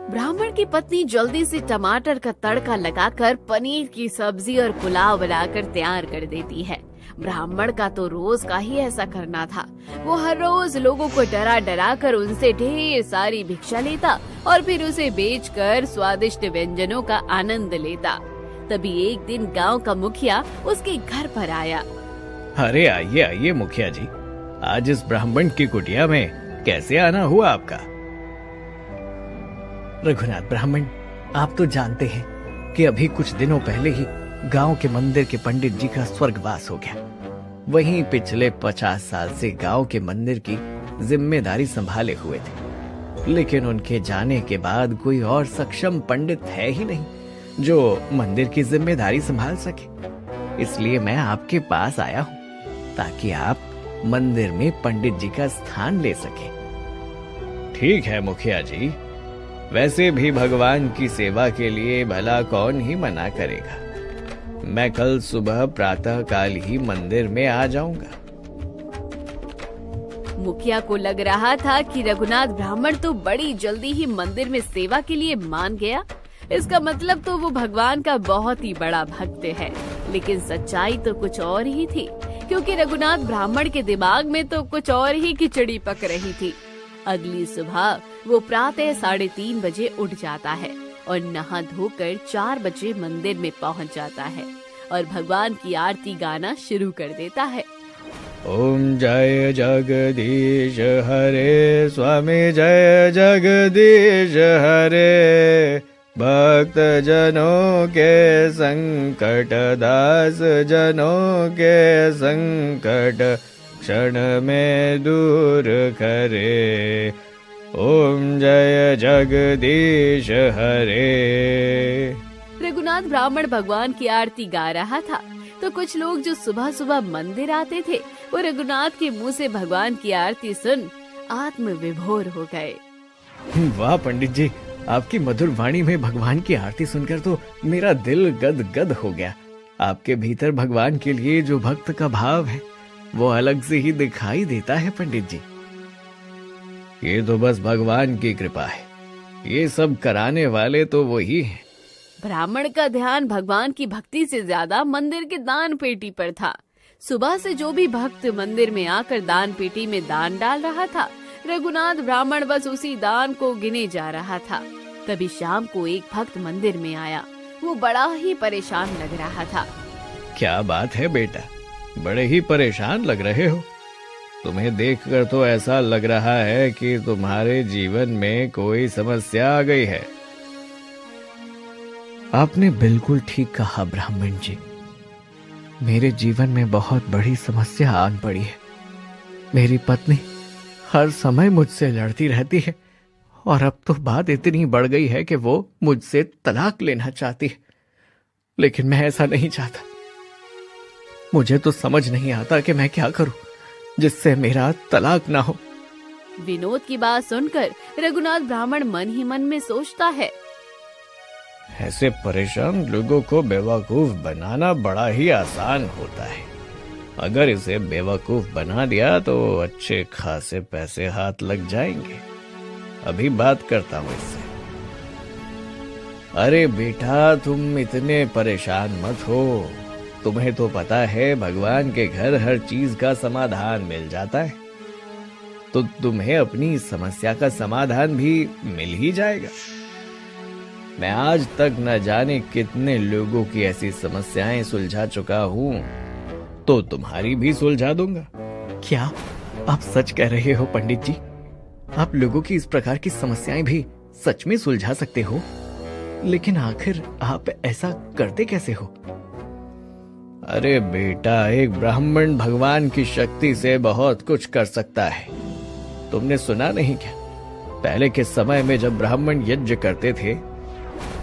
ब्राह्मण की पत्नी जल्दी से टमाटर का तड़का लगाकर पनीर की सब्जी और पुलाव बनाकर तैयार कर देती है। ब्राह्मण का तो रोज का ही ऐसा करना था। वो हर रोज लोगों को डरा डरा कर उनसे ढेर सारी भिक्षा लेता और फिर उसे बेचकर स्वादिष्ट व्यंजनों का आनंद लेता। तभी एक दिन गांव का मुखिया उसके घर पर आया। अरे आइए आइए मुखिया जी, आज इस ब्राह्मण की कुटिया में कैसे आना हुआ आपका? रघुनाथ ब्राह्मण, आप तो जानते हैं कि अभी कुछ दिनों पहले ही गांव के मंदिर के पंडित जी का स्वर्गवास हो गया। वहीं पिछले 50 साल से गांव के मंदिर की जिम्मेदारी संभाले हुए थे, लेकिन उनके जाने के बाद कोई और सक्षम पंडित है ही नहीं जो मंदिर की जिम्मेदारी संभाल सके। इसलिए मैं आपके पास आया हूँ ताकि आप मंदिर में पंडित जी का स्थान ले सके। ठीक है मुखिया जी, वैसे भी भगवान की सेवा के लिए भला कौन ही मना करेगा। मैं कल सुबह प्रातः काल ही मंदिर में आ जाऊंगा। मुखिया को लग रहा था कि रघुनाथ ब्राह्मण तो बड़ी जल्दी ही मंदिर में सेवा के लिए मान गया। इसका मतलब तो वो भगवान का बहुत ही बड़ा भक्त है। लेकिन सच्चाई तो कुछ और ही थी, क्योंकि रघुनाथ ब्राह्मण के दिमाग में तो कुछ और ही खिचड़ी पक रही थी। अगली सुबह वो प्रातः 3:30 बजे उठ जाता है और नहा धोकर 4 बजे मंदिर में पहुंच जाता है और भगवान की आरती गाना शुरू कर देता है। ओम जय जगदीश हरे, स्वामी जय जगदीश हरे, भक्त जनों के संकट, दास जनों के संकट, क्षण में दूर करे। ओम जय जगदीश हरे। रघुनाथ ब्राह्मण भगवान की आरती गा रहा था तो कुछ लोग जो सुबह सुबह मंदिर आते थे वो रघुनाथ के मुंह से भगवान की आरती सुन आत्म विभोर हो गए। वाह पंडित जी, आपकी मधुर वाणी में भगवान की आरती सुनकर तो मेरा दिल गद गद हो गया। आपके भीतर भगवान के लिए जो भक्त का भाव है वो अलग से ही दिखाई देता है पंडित जी। ये तो बस भगवान की कृपा है, ये सब कराने वाले तो वही हैं। ब्राह्मण का ध्यान भगवान की भक्ति से ज्यादा मंदिर के दान पेटी पर था। सुबह से जो भी भक्त मंदिर में आकर दान पेटी में दान डाल रहा था, रघुनाथ ब्राह्मण बस उसी दान को गिने जा रहा था। तभी शाम को एक भक्त मंदिर में आया। वो बड़ा ही परेशान लग रहा था। क्या बात है बेटा, बड़े ही परेशान लग रहे हो। तुम्हें देखकर तो ऐसा लग रहा है कि तुम्हारे जीवन में कोई समस्या आ गई है। आपने बिल्कुल ठीक कहा ब्राह्मण जी, मेरे जीवन में बहुत बड़ी समस्या आन पड़ी है। मेरी पत्नी हर समय मुझसे लड़ती रहती है और अब तो बात इतनी बढ़ गई है कि वो मुझसे तलाक लेना चाहती है। लेकिन मैं ऐसा नहीं चाहता। मुझे तो समझ नहीं आता कि मैं क्या करूं जिससे मेरा तलाक ना हो। विनोद की बात सुनकर रघुनाथ ब्राह्मण मन ही मन में सोचता है, ऐसे परेशान लोगों को बेवकूफ बनाना बड़ा ही आसान होता है। अगर इसे बेवकूफ बना दिया तो अच्छे खासे पैसे हाथ लग जाएंगे। अभी बात करता हूँ इससे। अरे बेटा, तुम इतने परेशान मत हो। तुम्हें तो पता है भगवान के घर हर चीज का समाधान मिल जाता है, तो तुम्हें अपनी समस्या का समाधान भी मिल ही जाएगा। मैं आज तक न जाने कितने लोगों की ऐसी समस्याएं सुलझा चुका हूँ, तो तुम्हारी भी सुलझा दूंगा। क्या आप सच कह रहे हो पंडित जी? आप लोगों की इस प्रकार की समस्याएं भी सच में सुलझा सकते हो? लेकिन आखिर आप ऐसा करते कैसे हो? अरे बेटा, एक ब्राह्मण भगवान की शक्ति से बहुत कुछ कर सकता है। तुमने सुना नहीं क्या? पहले के समय में जब ब्राह्मण यज्ञ करते थे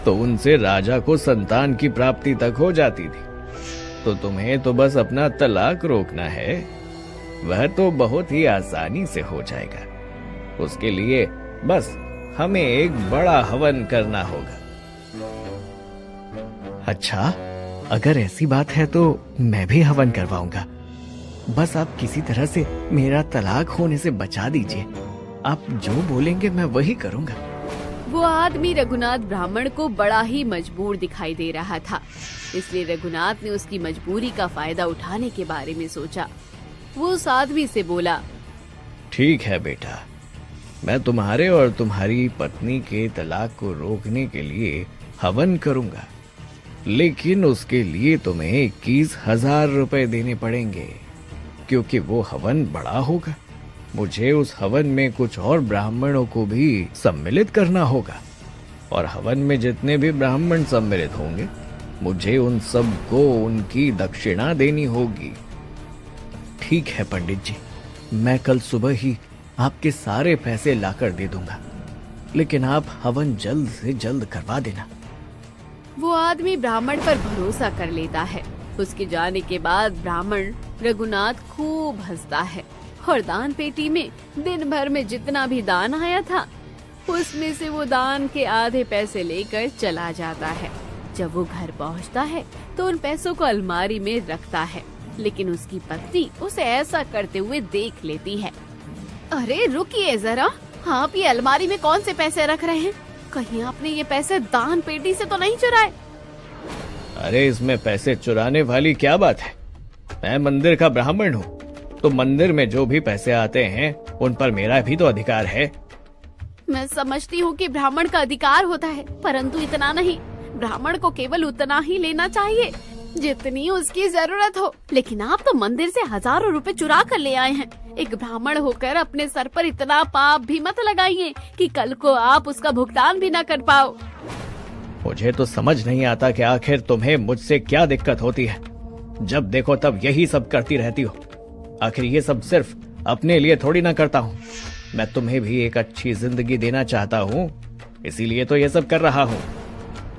तो उनसे राजा को संतान की प्राप्ति तक हो जाती थी। तो तुम्हें तो बस अपना तलाक रोकना है, वह तो बहुत ही आसानी से हो जाएगा। उसके लिए बस हमें एक बड़ा हवन करना होगा। अच्छा, अगर ऐसी बात है तो मैं भी हवन करवाऊंगा। बस आप किसी तरह से मेरा तलाक होने से बचा दीजिए। आप जो बोलेंगे मैं वही करूँगा। वो आदमी रघुनाथ ब्राह्मण को बड़ा ही मजबूर दिखाई दे रहा था, इसलिए रघुनाथ ने उसकी मजबूरी का फायदा उठाने के बारे में सोचा। वो उस आदमी से बोला, ठीक है बेटा, मैं तुम्हारे और तुम्हारी पत्नी के तलाक को रोकने के लिए हवन करूंगा, लेकिन उसके लिए तुम्हें 21,000 रुपए देने पड़ेंगे, क्योंकि वो हवन बड़ा होगा। मुझे उस हवन में कुछ और ब्राह्मणों को भी सम्मिलित करना होगा, और हवन में जितने भी ब्राह्मण सम्मिलित होंगे मुझे उन सब को उनकी दक्षिणा देनी होगी। ठीक है पंडित जी, मैं कल सुबह ही आपके सारे पैसे लाकर दे दूंगा, लेकिन आप हवन जल्द से जल्द करवा देना। वो आदमी ब्राह्मण पर भरोसा कर लेता है। उसके जाने के बाद ब्राह्मण रघुनाथ खूब हंसता है और दान पेटी में दिन भर में जितना भी दान आया था उसमें से वो दान के आधे पैसे लेकर चला जाता है। जब वो घर पहुंचता है तो उन पैसों को अलमारी में रखता है, लेकिन उसकी पत्नी उसे ऐसा करते हुए देख लेती है। अरे रुकिए जरा, आप ये अलमारी में कौन से पैसे रख रहे हैं? कहीं आपने ये पैसे दान पेटी से तो नहीं चुराए? अरे इसमें पैसे चुराने वाली क्या बात है? मैं मंदिर का ब्राह्मण हूँ, तो मंदिर में जो भी पैसे आते हैं उन पर मेरा भी तो अधिकार है। मैं समझती हूँ कि ब्राह्मण का अधिकार होता है, परंतु इतना नहीं। ब्राह्मण को केवल उतना ही लेना चाहिए जितनी उसकी जरूरत हो, लेकिन आप तो मंदिर से हजारों रुपए चुरा कर ले आए हैं। एक ब्राह्मण होकर अपने सर पर इतना पाप भी मत लगाइए कि कल को आप उसका भुगतान भी न कर पाओ। मुझे तो समझ नहीं आता कि आखिर तुम्हें मुझसे क्या दिक्कत होती है। जब देखो तब यही सब करती रहती हो। आखिर ये सब सिर्फ अपने लिए थोड़ी ना करता हूँ, मैं तुम्हें भी एक अच्छी जिंदगी देना चाहता हूँ, इसीलिए तो ये सब कर रहा हूँ।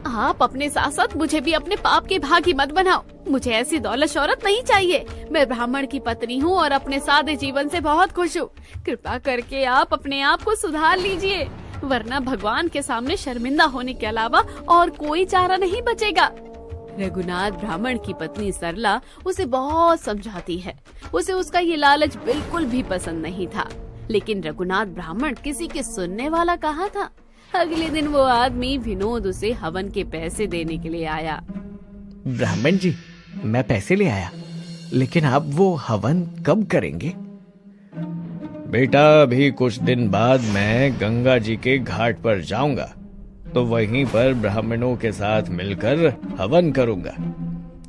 आप अपने साथ साथ मुझे भी अपने पाप के भागी मत बनाओ। मुझे ऐसी दौलत शौहरत नहीं चाहिए। मैं ब्राह्मण की पत्नी हूँ और अपने सादे जीवन से बहुत खुश हूँ। कृपा करके आप अपने आप को सुधार लीजिए, वरना भगवान के सामने शर्मिंदा होने के अलावा और कोई चारा नहीं बचेगा। रघुनाथ ब्राह्मण की पत्नी सरला उसे बहुत समझाती है। उसे उसका ये लालच बिल्कुल भी पसंद नहीं था, लेकिन रघुनाथ ब्राह्मण किसी के सुनने वाला कहाँ था। अगले दिन वो आदमी विनोद उसे हवन के पैसे देने के लिए आया। ब्राह्मण जी, मैं पैसे ले आया, लेकिन आप वो हवन कब करेंगे? बेटा, अभी कुछ दिन बाद मैं गंगा जी के घाट पर जाऊंगा, तो वहीं पर ब्राह्मणों के साथ मिलकर हवन करूंगा।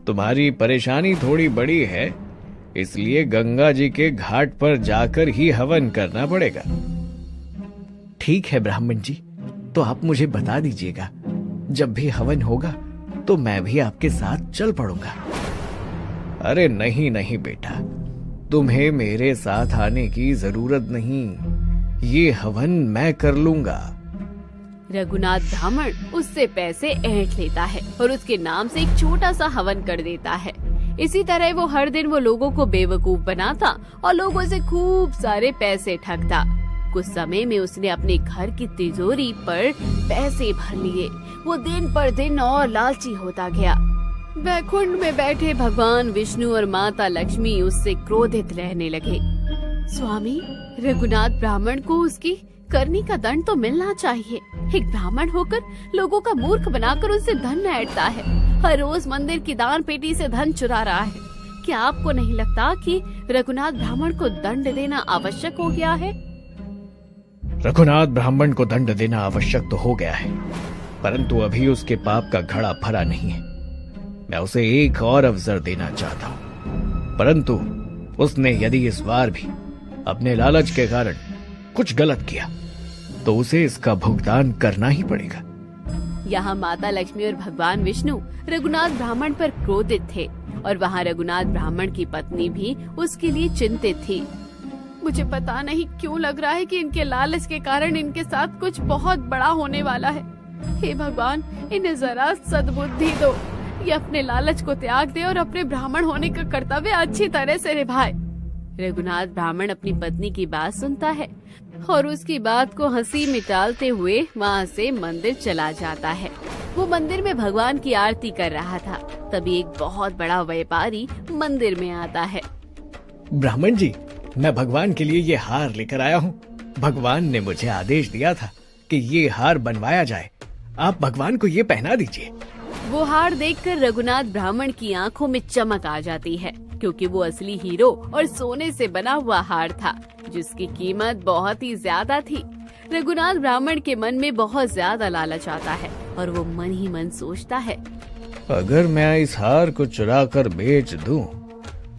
तुम्हारी परेशानी थोड़ी बड़ी है, इसलिए गंगा जी के घाट पर जाकर ही हवन करना पड़ेगा। ठीक है ब्राह्मण जी, तो आप मुझे बता दीजिएगा। जब भी हवन होगा तो मैं भी आपके साथ चल पड़ूंगा। अरे नहीं नहीं बेटा, तुम्हें मेरे साथ आने की जरूरत नहीं, ये हवन मैं कर लूंगा। रघुनाथ ब्राह्मण उससे पैसे ऐंठ लेता है और उसके नाम से एक छोटा सा हवन कर देता है। इसी तरह वो हर दिन वो लोगों को बेवकूफ बनाता और लोगों से खूब सारे पैसे ठगता। कुछ समय में उसने अपने घर की तिजोरी पर पैसे भर लिए। वो दिन पर दिन और लालची होता गया। वैकुंठ में बैठे भगवान विष्णु और माता लक्ष्मी उससे क्रोधित रहने लगे। स्वामी, रघुनाथ ब्राह्मण को उसकी करनी का दंड तो मिलना चाहिए। एक ब्राह्मण होकर लोगों का मूर्ख बनाकर उनसे धन ऐंठता है। हर रोज मंदिर की दान पेटी से धन चुरा रहा है। क्या आपको नहीं लगता कि रघुनाथ ब्राह्मण को दंड देना आवश्यक हो गया है? रघुनाथ ब्राह्मण को दंड देना आवश्यक तो हो गया है, परंतु अभी उसके पाप का घड़ा भरा नहीं है। मैं उसे एक और अवसर देना चाहता हूँ, परंतु उसने यदि इस बार भी अपने लालच के कारण कुछ गलत किया तो उसे इसका भुगतान करना ही पड़ेगा। यहाँ माता लक्ष्मी और भगवान विष्णु रघुनाथ ब्राह्मण पर क्रोधित थे और वहाँ रघुनाथ ब्राह्मण की पत्नी भी उसके लिए चिंतित थी। मुझे पता नहीं क्यों लग रहा है कि इनके लालच के कारण इनके साथ कुछ बहुत बड़ा होने वाला है। हे भगवान, इन्हें जरा सद्बुद्धि दो। ये अपने लालच को त्याग दे और अपने ब्राह्मण होने का कर्तव्य अच्छी तरह से निभाए। रघुनाथ ब्राह्मण अपनी पत्नी की बात सुनता है और उसकी बात को हंसी में टालते हुए वहाँ से मंदिर चला जाता है। वो मंदिर में भगवान की आरती कर रहा था, तभी एक बहुत बड़ा व्यापारी मंदिर में आता है। ब्राह्मण जी, मैं भगवान के लिए ये हार लेकर आया हूँ। भगवान ने मुझे आदेश दिया था कि ये हार बनवाया जाए। आप भगवान को ये पहना दीजिए। वो हार देखकर रघुनाथ ब्राह्मण की आंखों में चमक आ जाती है, क्योंकि वो असली हीरो और सोने से बना हुआ हार था, जिसकी कीमत बहुत ही ज्यादा थी। रघुनाथ ब्राह्मण के मन में बहुत ज्यादा लालच आता है और वो मन ही मन सोचता है, अगर मैं इस हार को चुरा कर बेच दूं,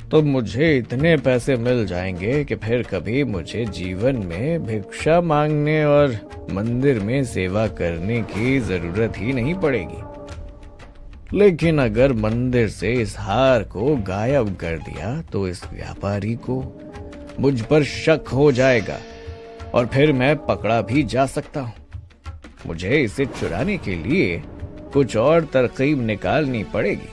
तो मुझे इतने पैसे मिल जाएंगे कि फिर कभी मुझे जीवन में भिक्षा मांगने और मंदिर में सेवा करने की जरूरत ही नहीं पड़ेगी। लेकिन अगर मंदिर से इस हार को गायब कर दिया तो इस व्यापारी को मुझ पर शक हो जाएगा और फिर मैं पकड़ा भी जा सकता हूँ। मुझे इसे चुराने के लिए कुछ और तरकीब निकालनी पड़ेगी।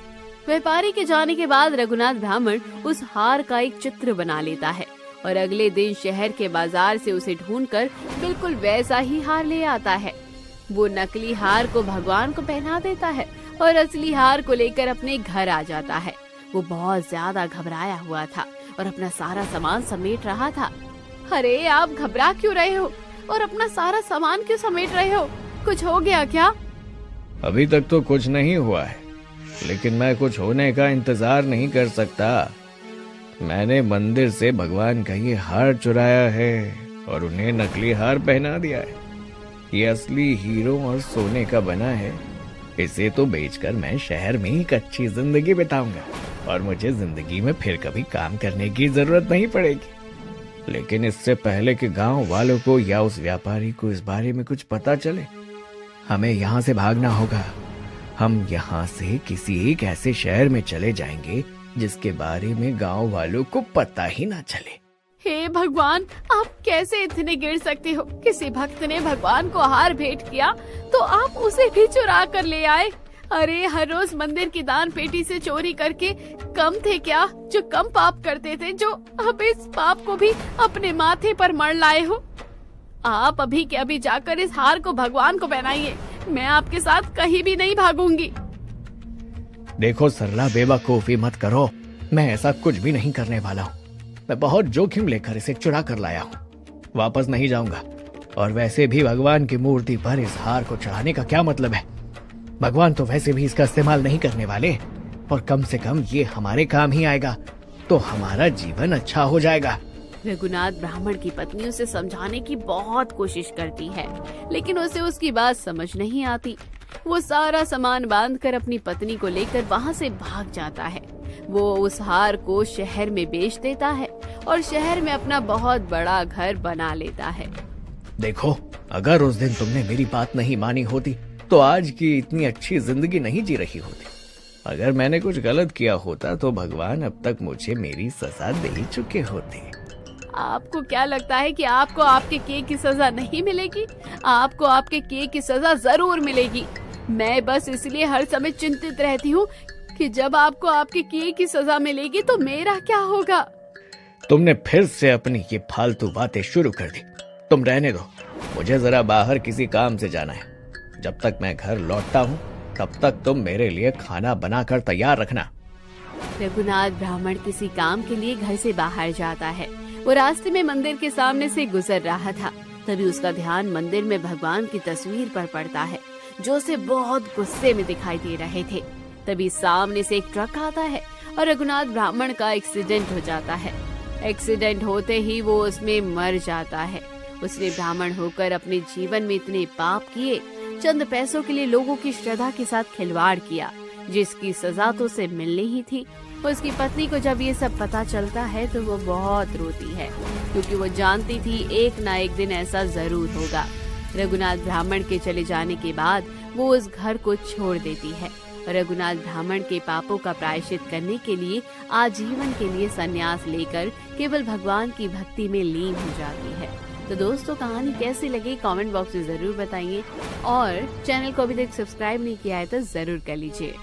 व्यापारी के जाने के बाद रघुनाथ ब्राह्मण उस हार का एक चित्र बना लेता है और अगले दिन शहर के बाजार से उसे ढूंढकर बिल्कुल वैसा ही हार ले आता है। वो नकली हार को भगवान को पहना देता है और असली हार को लेकर अपने घर आ जाता है। वो बहुत ज्यादा घबराया हुआ था और अपना सारा सामान समेट रहा था। अरे आप घबरा क्यों रहे हो और अपना सारा सामान क्यों समेट रहे हो? कुछ हो गया क्या? अभी तक तो कुछ नहीं हुआ है, लेकिन मैं कुछ होने का इंतजार नहीं कर सकता। मैंने मंदिर से भगवान का ये हार चुराया है और उन्हें नकली हार पहना दिया है। ये असली हीरो और सोने का बना है। इसे तो बेचकर मैं शहर में एक अच्छी जिंदगी बिताऊंगा और मुझे जिंदगी में फिर कभी काम करने की जरूरत नहीं पड़ेगी। लेकिन इससे पहले कि गांव वालों को या उस व्यापारी को इस बारे में कुछ पता चले, हमें यहाँ से भागना होगा। हम यहाँ से किसी एक ऐसे शहर में चले जाएंगे जिसके बारे में गांव वालों को पता ही ना चले। हे भगवान, आप कैसे इतने गिर सकते हो? किसी भक्त ने भगवान को हार भेंट किया तो आप उसे भी चुरा कर ले आए। अरे हर रोज मंदिर की दान पेटी से चोरी करके कम थे क्या जो कम पाप करते थे, जो अब इस पाप को भी अपने माथे पर मढ़ लाए हो? आप अभी के अभी जाकर इस हार को भगवान को पहनाइए। मैं आपके साथ कहीं भी नहीं भागूंगी। देखो सरला, बेवकूफी मत करो। मैं ऐसा कुछ भी नहीं करने वाला हूँ। मैं बहुत जोखिम लेकर इसे चुरा कर लाया हूँ। वापस नहीं जाऊंगा। और वैसे भी भगवान की मूर्ति पर इस हार को चढ़ाने का क्या मतलब है? भगवान तो वैसे भी इसका इस्तेमाल नहीं करने वाले, और कम से कम ये हमारे काम ही आएगा तो हमारा जीवन अच्छा हो जाएगा। रघुनाथ ब्राह्मण की पत्नी उसे समझाने की बहुत कोशिश करती है, लेकिन उसे उसकी बात समझ नहीं आती। वो सारा सामान बांधकर अपनी पत्नी को लेकर वहाँ से भाग जाता है। वो उस हार को शहर में बेच देता है और शहर में अपना बहुत बड़ा घर बना लेता है। देखो, अगर उस दिन तुमने मेरी बात नहीं मानी होती तो आज की इतनी अच्छी जिंदगी नहीं जी रही होती। अगर मैंने कुछ गलत किया होता तो भगवान अब तक मुझे मेरी सजा दे ही चुके होते। आपको क्या लगता है कि आपको आपके किए की सजा नहीं मिलेगी? आपको आपके किए की सजा जरूर मिलेगी। मैं बस इसलिए हर समय चिंतित रहती हूँ कि जब आपको आपके किए की सजा मिलेगी तो मेरा क्या होगा? तुमने फिर से अपनी ये फालतू बातें शुरू कर दी। तुम रहने दो, मुझे जरा बाहर किसी काम से जाना है। जब तक मैं घर लौटता हूँ तब तक तुम मेरे लिए खाना बनाकर तैयार रखना। रघुनाथ ब्राह्मण किसी काम के लिए घर से बाहर जाता है। वो रास्ते में मंदिर के सामने से गुजर रहा था, तभी उसका ध्यान मंदिर में भगवान की तस्वीर पर पड़ता है, जो उसे बहुत गुस्से में दिखाई दे रहे थे। तभी सामने से एक ट्रक आता है और रघुनाथ ब्राह्मण का एक्सीडेंट हो जाता है। एक्सीडेंट होते ही वो उसमें मर जाता है। उसने ब्राह्मण होकर अपने जीवन में इतने पाप किए, चंद पैसों के लिए लोगों की श्रद्धा के साथ खिलवाड़ किया, जिसकी सजा तो उसे मिलनी ही थी। उसकी पत्नी को जब ये सब पता चलता है तो वो बहुत रोती है, क्योंकि वो जानती थी एक ना एक दिन ऐसा जरूर होगा। रघुनाथ ब्राह्मण के चले जाने के बाद वो उस घर को छोड़ देती है और रघुनाथ ब्राह्मण के पापों का प्रायश्चित करने के लिए आजीवन के लिए संन्यास लेकर केवल भगवान की भक्ति में लीन हो जाती है। तो दोस्तों, कहानी कैसी लगी कमेंट बॉक्स में जरूर बताइए और चैनल को अभी तक सब्सक्राइब नहीं किया है तो जरूर कर लीजिए।